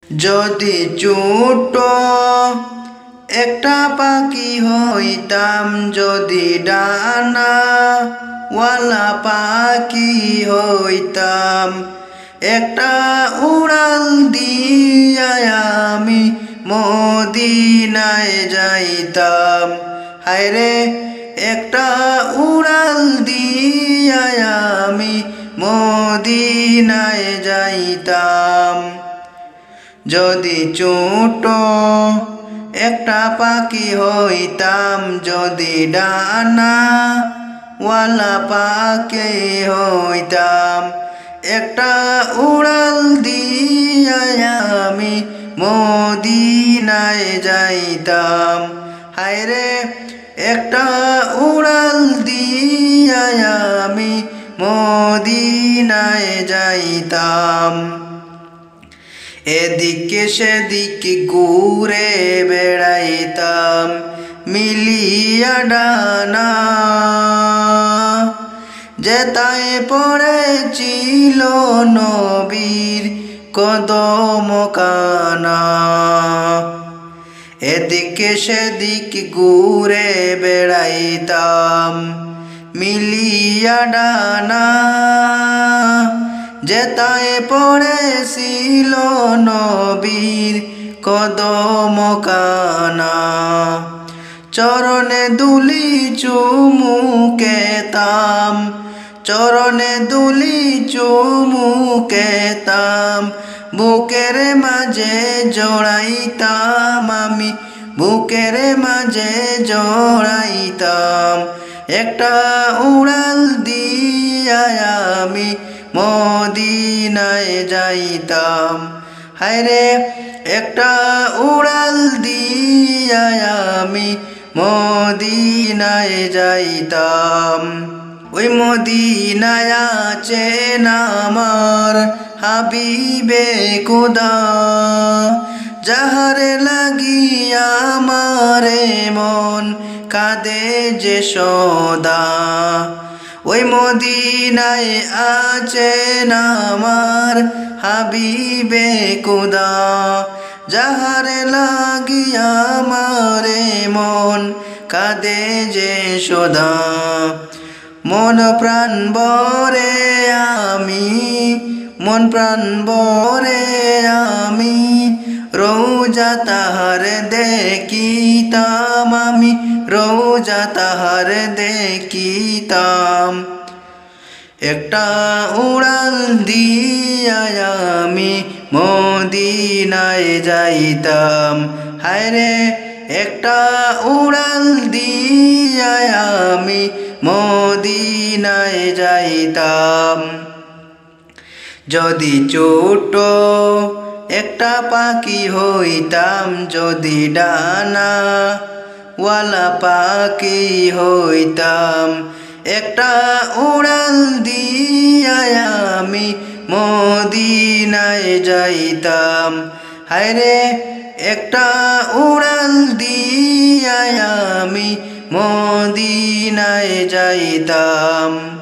যদি ছোট একটা পাখি হইতাম, যদি ডানাওয়ালা পাখি হইতাম, একটা উড়াল দিয়া আমি মদিনায় যাইতাম। হায়রে একটা উড়াল দিয়া আমি মদিনায় যাইতাম। যদি ছোট একটা পাখি হইতাম, যদি ডানাওয়ালা পাখি হইতাম, একটা উড়াল দিয়া আমি মদিনায় যাইতাম। হায়রে একটা উড়াল দিয়া আমি মদিনায় যাইতাম। এদিকে সেদিকে ঘুরে বেড়াইতাম মিলিয়া ডানা, যেথায় পড়েছিল নবীর কদম কানা। এদিকে সেদিকে ঘুরে বেড়াইতাম মিলিয়া ডানা, যেথায় পড়েছিল নবীর কদম কানা। চরণে দুলি চুমুকেতাম, চরণে দুলি চুমুকেতাম, বুকের মাঝে জড়াইতাম আমি, বুকের মাঝে জড়াইতাম। একটা উড়াল দিয়া আমি মদিনায় যাইতাম। হায়রে একটা উড়াল দিয়া আমি মদিনায় যাইতাম। ওই মদিনায় আছেন আমার হাবিবে খোদা, যাহার লাগিয়া আমারে মন কাঁদে যে সদা। ওই মদিনায় আছেন আমার হাবিবে খোদা, যাহার লাগিয়া আমারে মন কাঁদে যে সদা। মন প্রাণ ভরে আমি, মন প্রাণ ভরে আমি রোজা তাহার দেখিতাম, আমি রোজা তাহার দেখিতাম। একটা উড়াল দিয়া আমি মদিনায় যাইতাম। হায়রে একটা উড়াল দিয়া আমি মদিনায় যাইতাম। যদি ছোট একটা পাখি হইতাম, যদি ডানাওয়ালা পাখি হইতাম, একটা উড়াল দিয়া আমি মদিনায় যাইতাম। হায়রে একটা উড়াল দিয়া আমি মদিনায় যাইতাম।